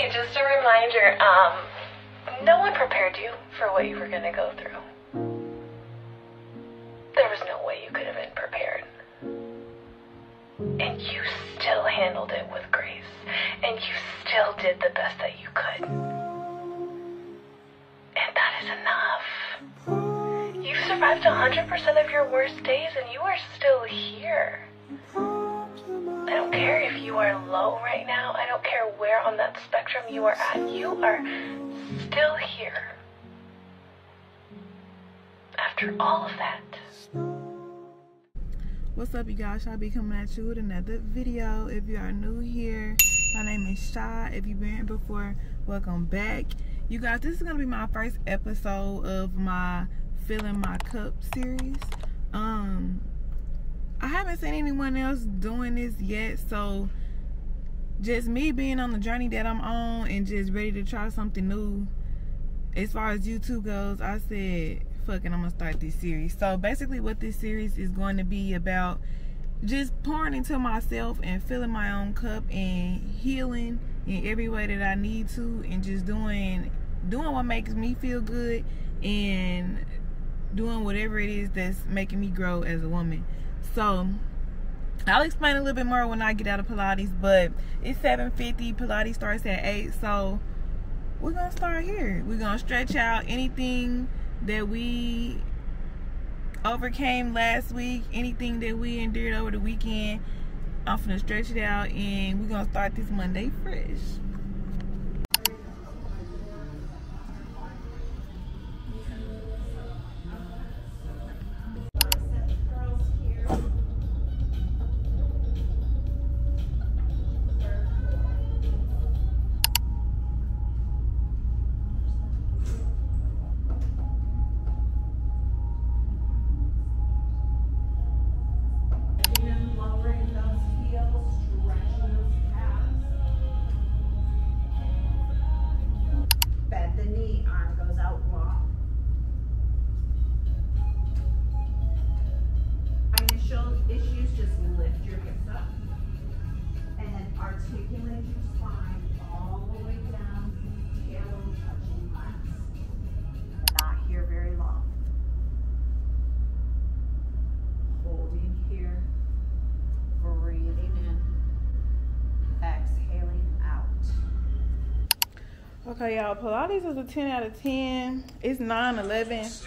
Okay, just a reminder, no one prepared you for what you were going to go through. There was no way you could have been prepared. And you still handled it with grace. And you still did the best that you could. And that is enough. You survived 100% of your worst days and you are still here. I don't care if you are low right now. I don't care where on that spectrum you are at. You are still here. After all of that. What's up, you guys? I'll be coming at you with another video. If you are new here, my name is Shy. If you've been here before, welcome back. You guys, this is gonna be my first episode of my Filling My Cup series. I haven't seen anyone else doing this yet, so just me being on the journey that I'm on and just ready to try something new as far as YouTube goes, I said, fuck it, I'm gonna start this series. So basically what this series is going to be about, just pouring into myself and filling my own cup and healing in every way that I need to, and just doing what makes me feel good and doing whatever it is that's making me grow as a woman. So I'll explain a little bit more when I get out of Pilates, but it's 7:50. Pilates starts at 8, so we're gonna start here. We're gonna stretch out anything that we overcame last week, anything that we endured over the weekend. I'm gonna stretch it out and we're gonna start this Monday fresh. Okay, y'all, Pilates is a 10 out of 10. It's 9/11.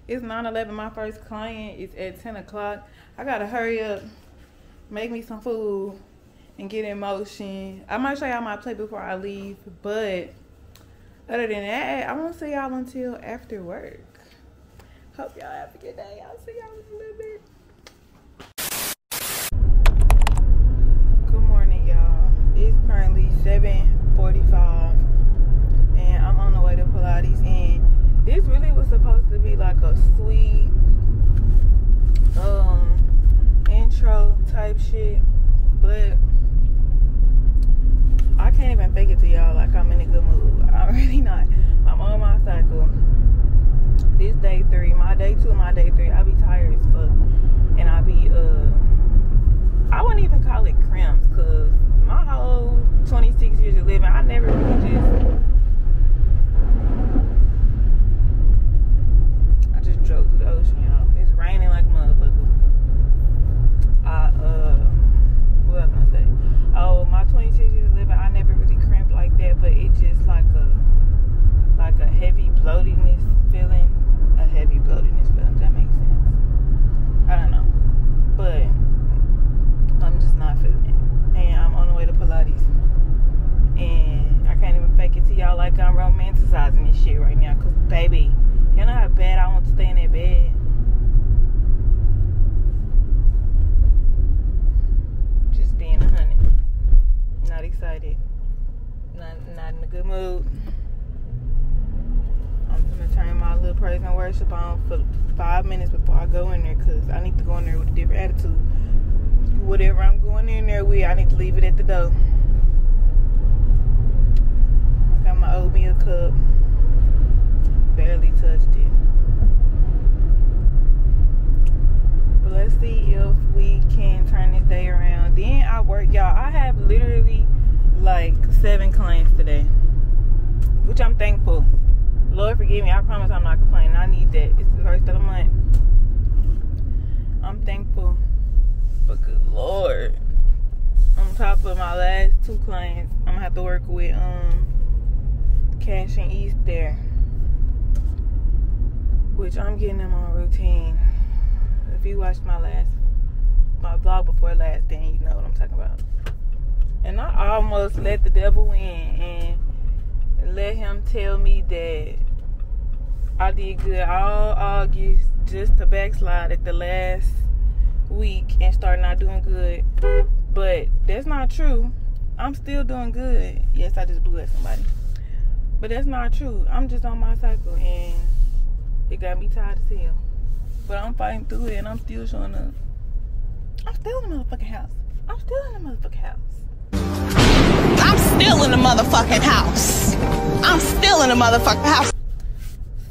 It's 9/11. My first client is at 10 o'clock. I gotta hurry up, make me some food, and get in motion. I might show y'all my plate before I leave, but other than that, I won't see y'all until after work. Hope y'all have a good day. I'll see y'all in a little bit. Good morning, y'all. It's currently 7:45 and I'm on the way to Pilates, and this really was supposed to be like a sweet intro type shit, but I can't even fake it to y'all like I'm in a good mood. I'm really not. I'm on my cycle. This day 3, my day 2, my day 3, I be tired as fuck, and I be I wouldn't even call it cramps, cause my whole 26 years of living, I never really I just drove through the ocean, y'all. It's raining like a motherfucker. What was I gonna say? Oh, my 26 years of living, I never really cramped like that, but it just like a heavy bloatedness feeling. A heavy bloatedness feeling, if that makes sense. I don't know. But I'm just not feeling it. And I'm on the way to Pilates. And I can't even fake it to y'all like I'm romanticizing this shit right now. Cause baby, you know how bad I want to stay in that bed. Just being 100. Not excited. Not in a good mood. I'm gonna turn my little praise and worship on for 5 minutes before I go in there, cause I need to go in there with a different attitude. Whatever I'm going in there with, I need to leave it at the door. I got my oatmeal cup. Barely touched it. But let's see if we can turn this day around. Then I work, y'all. I have literally like 7 7 clients today, which I'm thankful. Lord forgive me, I promise I'm not complaining. I need that. It's the first of the month. I'm thankful, but good Lord, on top of my last 2 clients, I'm gonna have to work with Cash and East there, which I'm getting in my routine. If you watched my vlog before last, then you know what I'm talking about. And I almost let the devil win and let him tell me that I did good all August just to backslide at the last week and start not doing good. But that's not true. I'm still doing good. Yes, I just blew at somebody. But that's not true. I'm just on my cycle and it got me tired as hell. But I'm fighting through it and I'm still showing up. I'm still in the motherfucking house. I'm still in the motherfucking house. I'm still in the motherfucking house. I'm still in the motherfucking house.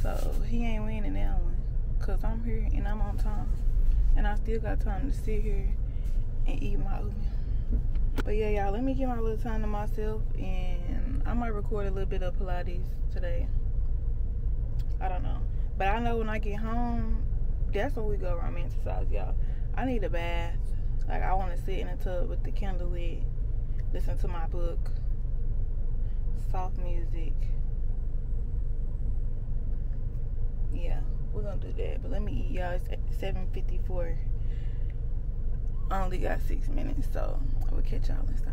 So he ain't winning that one. Cause I'm here and I'm on time. And I still got time to sit here and eat my oatmeal. But yeah, y'all, let me give my little time to myself. And I might record a little bit of Pilates today. I don't know. But I know when I get home, that's when we go romanticize, y'all. I need a bath. Like, I want to sit in a tub with the candle lit, listen to my book, soft music. Yeah, we're going to do that. But let me eat, y'all. It's 7:54. I only got 6 minutes, so I will catch y'all inside.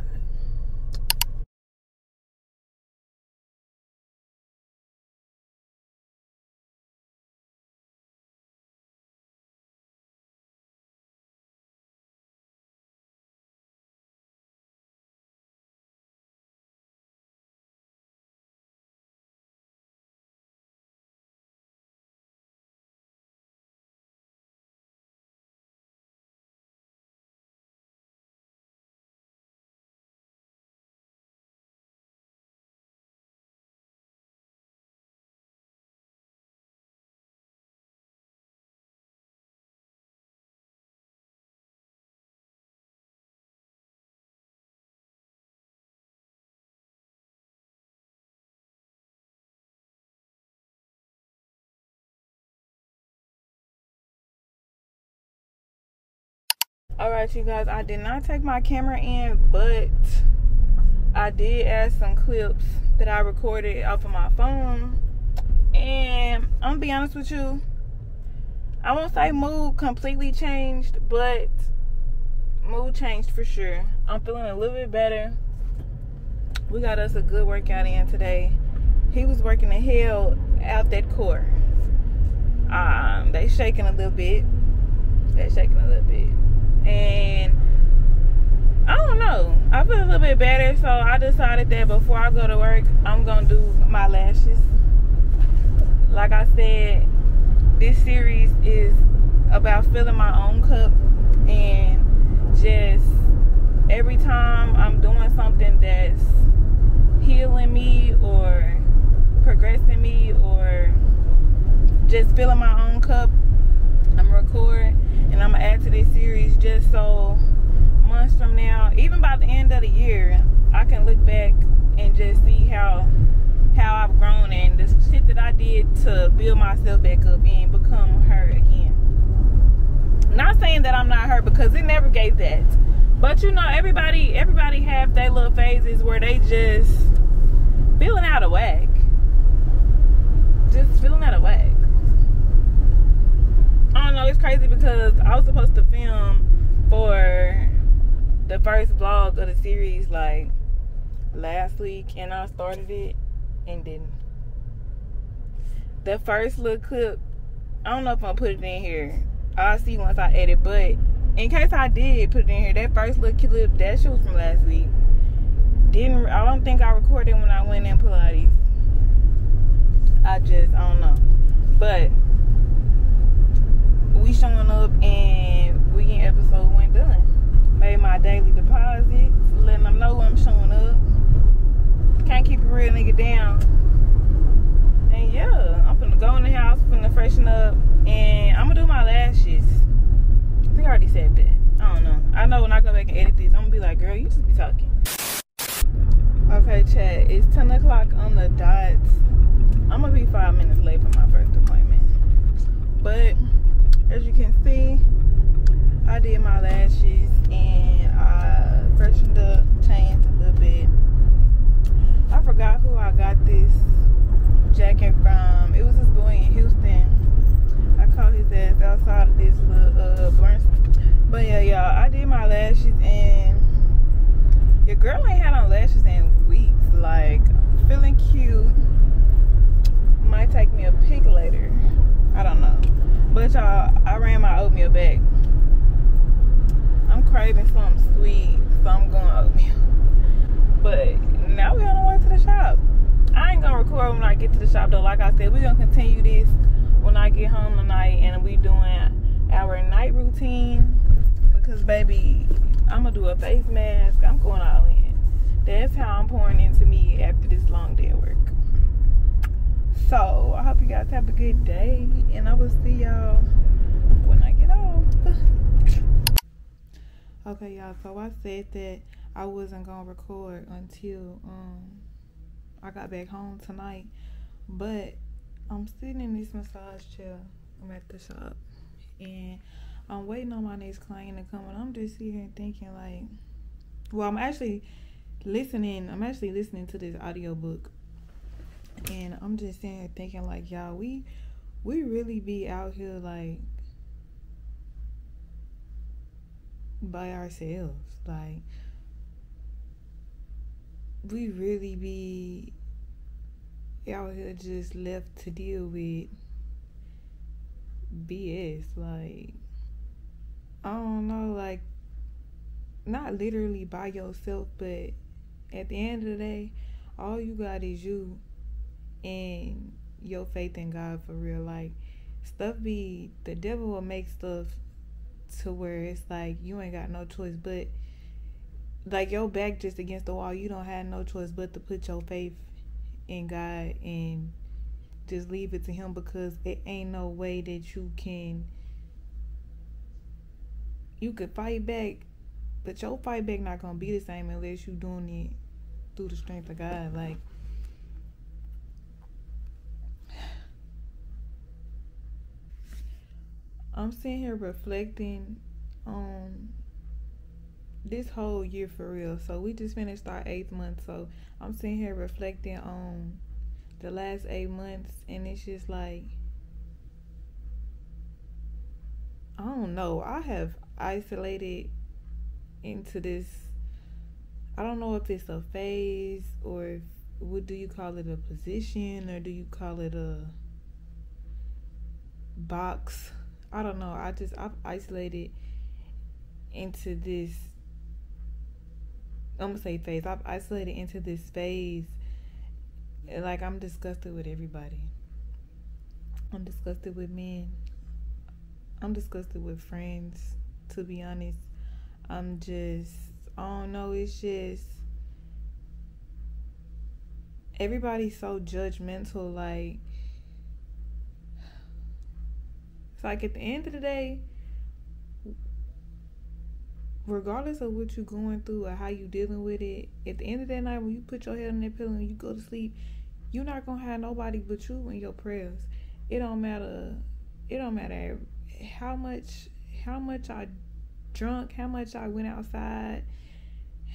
Alright, you guys, I did not take my camera in, but I did add some clips that I recorded off of my phone. And I'm gonna be honest with you, I won't say mood completely changed, but mood changed for sure. I'm feeling a little bit better. We got us a good workout in today. He was working the hell out that core. They shaking a little bit. And I don't know, I feel a little bit better, so I decided that before I go to work, I'm gonna do my lashes. Like I said, this series is about filling my own cup, and just every time I'm doing something that's healing me or progressing me or just filling my own cup, I'm gonna record and I'm gonna add to this series, just so months from now, even by the end of the year, I can look back and just see how I've grown and the shit that I did to build myself back up and become her again. Not saying that I'm not her, because it never gave that, but you know, everybody have their little phases where they just feeling out of whack. Just feeling out of whack. I don't know, it's crazy because I was supposed to film for the first vlog of the series like last week, and I started it and didn't. The first little clip, I don't know if I'm gonna put it in here. I'll see once I edit, but in case I did put it in here, that first little clip, that shit was from last week. I don't think I recorded when I went in Pilates. I don't know. But we showing up and we in episode 1 done. Made my daily deposits, letting them know I'm showing up. Can't keep a real nigga down. And yeah, I'm finna go in the house, finna freshen up, and I'm gonna do my lashes. I think I already said that. I don't know. I know when I go back and edit this, I'm gonna be like, girl, you just be talking. Okay, chat. It's 10 o'clock on the dot. I'm gonna be 5 minutes late for my first appointment. But as you can see, I did my lashes and I freshened up, changed a little bit. I forgot who I got this jacket from. It was this boy in Houston. I caught his ass outside of this little brunch. But yeah, y'all, I did my lashes and your girl ain't had on lashes in weeks. Like, feeling cute. Might take me a pic later. I don't know. But y'all, I ran my oatmeal back. I'm craving something sweet, so I'm going oatmeal. But now we on the way to the shop. I ain't gonna record when I get to the shop though. Like I said, we're gonna continue this when I get home tonight, and we doing our night routine. Because baby, I'm gonna do a face mask. I'm going all in. That's how I'm pouring into me after this long day of work. So I hope you guys have a good day, and I will see y'all when I get off. Okay, y'all, so I said that I wasn't gonna record until I got back home tonight, but I'm sitting in this massage chair. I'm at the shop and I'm waiting on my next client to come, and I'm just sitting here thinking like, well, I'm actually listening to this audiobook, and I'm just sitting here thinking like, y'all, we really be out here like by ourselves. Like, we really be out here just left to deal with BS. Like, I don't know, like, not literally by yourself, but at the end of the day, all you got is you and your faith in God, for real. Like, the devil will make stuff to where it's like you ain't got no choice, but like your back just against the wall, you don't have no choice but to put your faith in God and just leave it to him, because it ain't no way that you could fight back, but your fight back not gonna be the same unless you doing it through the strength of God. Like, I'm sitting here reflecting on this whole year, for real. So we just finished our 8th month, so I'm sitting here reflecting on the last 8 months, and it's just like, I don't know, I have isolated into this, I don't know if it's a phase, or what do you call it, a position, or do you call it a box? I don't know. I've isolated into this, I'm gonna say phase. I've isolated into this phase. Like, I'm disgusted with everybody. I'm disgusted with men. I'm disgusted with friends, to be honest. I don't know, it's just, everybody's so judgmental. Like, it's like at the end of the day, regardless of what you're going through or how you dealing with it, at the end of that night, when you put your head on that pillow and you go to sleep, you're not gonna have nobody but you in your prayers. It don't matter how much I drunk, how much I went outside,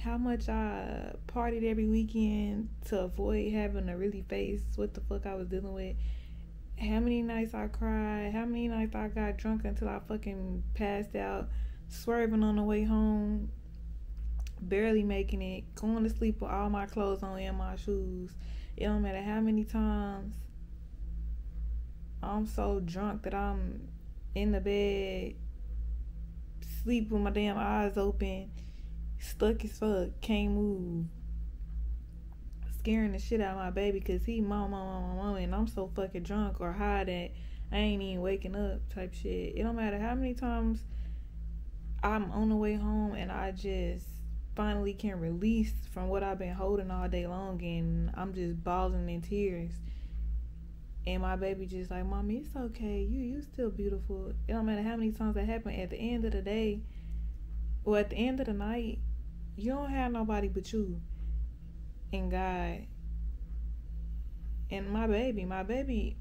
how much I partied every weekend to avoid having to really face what the fuck I was dealing with, how many nights I cried, how many nights I got drunk until I fucking passed out, swerving on the way home, barely making it, going to sleep with all my clothes on and my shoes. It don't matter how many times I'm so drunk that I'm in the bed, sleep with my damn eyes open, stuck as fuck, can't move, scaring the shit out of my baby because he mama, and I'm so fucking drunk or high that I ain't even waking up type shit. It don't matter how many times I'm on the way home and I just finally can release from what I've been holding all day long, and I'm just bawling in tears, and my baby just like, Mommy, it's okay, you still beautiful. It don't matter how many times that happen. At the end of the day, or at the end of the night, you don't have nobody but you. and God and my baby.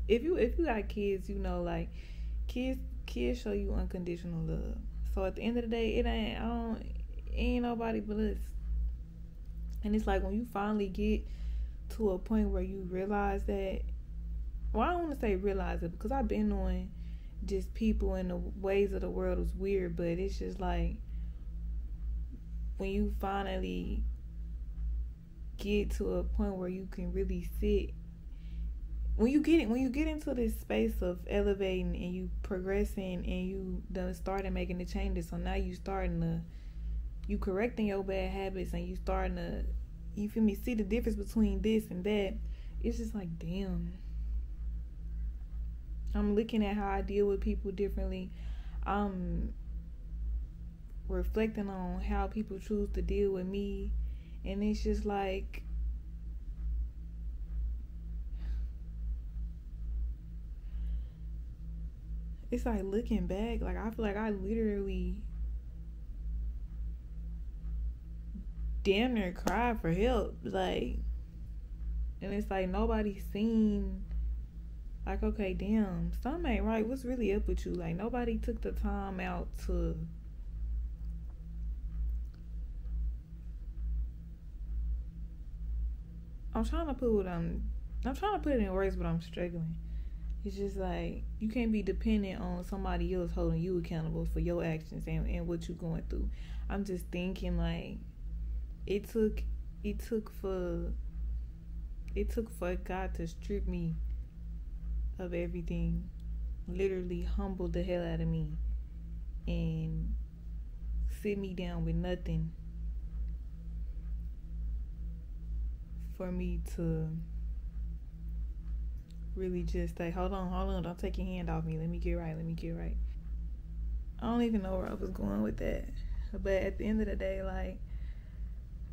If you got kids, you know, like kids show you unconditional love. So at the end of the day, it ain't nobody but us. And it's like when you finally get to a point where you realize that, well, I don't want to say realize it, because I've been knowing just people and the ways of the world was weird, but it's just like when you finally get to a point where you can really sit, when you get into this space of elevating and you progressing and you done started making the changes, so now you correcting your bad habits and you starting to, you feel me, see the difference between this and that. It's just like, damn, I'm looking at how I deal with people differently. I'm reflecting on how people choose to deal with me, and it's just like, it's like looking back, like I feel like I literally damn near cried for help, like, and it's like nobody's seen, like, okay, damn, something ain't right, what's really up with you? Like, nobody took the time out to I'm trying to put it in words, but I'm struggling. It's just like, you can't be dependent on somebody else holding you accountable for your actions and what you're going through. I'm just thinking, like, it took for God to strip me of everything, literally humble the hell out of me and sit me down with nothing for me to really just say, hold on, don't take your hand off me, let me get right. I don't even know where I was going with that, but at the end of the day, like,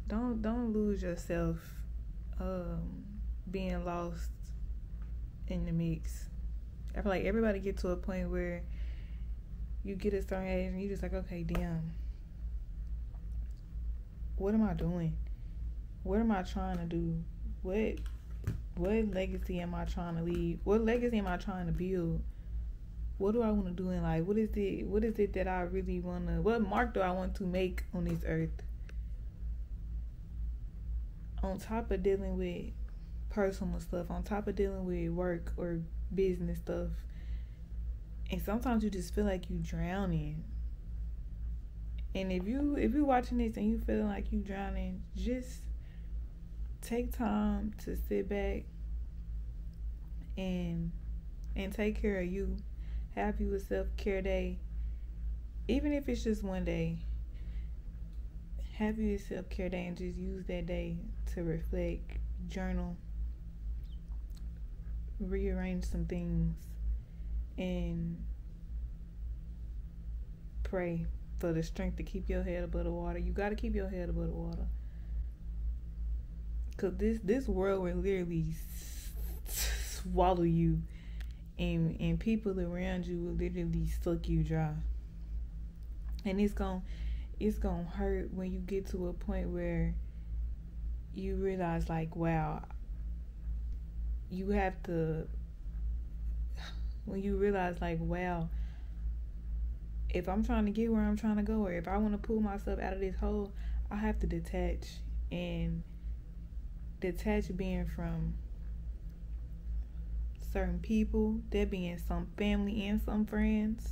don't lose yourself being lost in the mix. I feel like everybody get to a point where you get a certain age and you just like, okay, damn, what am I doing? What am I trying to do? What legacy am I trying to leave? What legacy am I trying to build? What do I want to do in life? What is it that I really want to, what mark do I want to make on this earth? On top of dealing with personal stuff, on top of dealing with work or business stuff. And sometimes you just feel like you drowning. And if you're watching this and you feeling like you drowning, just take time to sit back and take care of you. Have you a self-care day. Even if it's just one day. Have you a self-care day and just use that day to reflect, journal, rearrange some things, and pray for the strength to keep your head above the water. You got to keep your head above the water. Because this world will literally swallow you, and people around you will literally suck you dry. And it's gonna hurt when you get to a point where you realize, like, wow, you have to, when you realize, like, wow, if I'm trying to get where I'm trying to go, or if I want to pull myself out of this hole, I have to detach. And detach being from certain people, there being some family and some friends.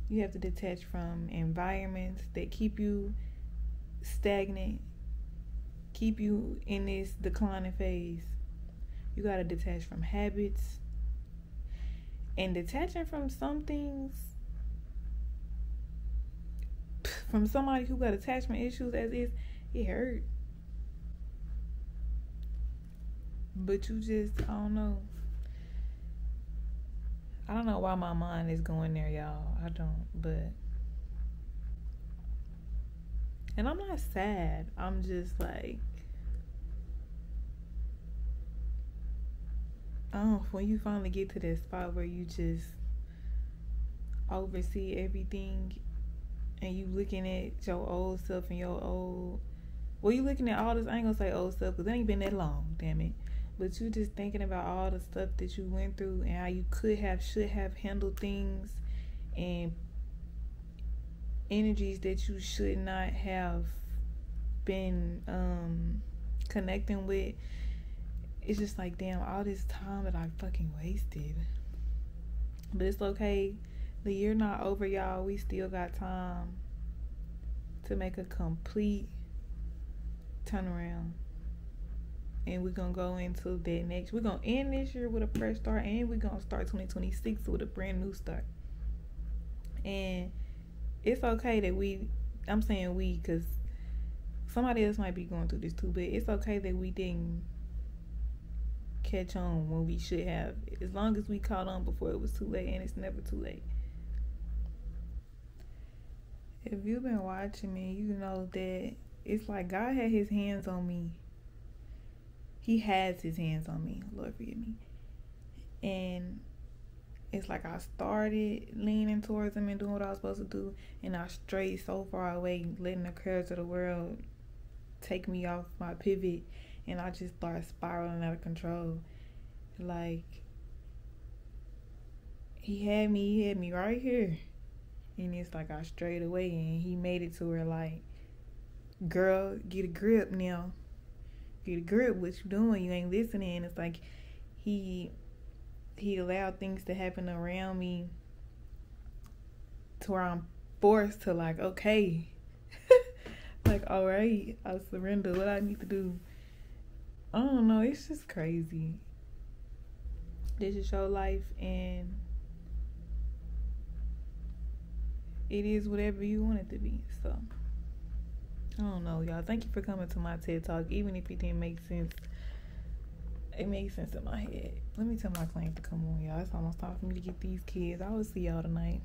You have to detach from environments that keep you stagnant, keep you in this declining phase. You got to detach from habits. And detaching from some things, from somebody who got attachment issues as is, it hurt. But you just, I don't know why my mind is going there, y'all. I don't, but, and I'm not sad. I'm just like, when you finally get to that spot where you just oversee everything and you looking at your old self and your old Well, you looking at all this, I ain't gonna say old stuff, because it ain't been that long, damn it. But you just thinking about all the stuff that you went through and how you should have handled things, and energies that you should not have been connecting with. It's just like, damn, all this time that I fucking wasted. But it's okay. The year not over, y'all. We still got time to make a complete turnaround. And we're going to go into that next. We're going to end this year with a fresh start. And we're going to start 2026 with a brand new start. And it's okay that I'm saying we, because somebody else might be going through this too. But it's okay that we didn't catch on when we should have. As long as we caught on before it was too late. And it's never too late. If you've been watching me, you know that it's like God had his hands on me. He has his hands on me. Lord forgive me. And it's like I started leaning towards him and doing what I was supposed to do. And I strayed so far away, letting the cares of the world take me off my pivot. And I just started spiraling out of control. Like, he had me right here. And it's like I strayed away, and he made it to where, like, girl, get a grip now. Get a grip. What you doing? You ain't listening. It's like he allowed things to happen around me to where I'm forced to, like, okay. Like, all right, I'll surrender. What I need to do. I don't know. It's just crazy. This is your life, and it is whatever you want it to be. So, I don't know, y'all. Thank you for coming to my TED Talk. Even if it didn't make sense, it made sense in my head. Let me tell my client to come on, y'all. It's almost time for me to get these kids. I will see y'all tonight.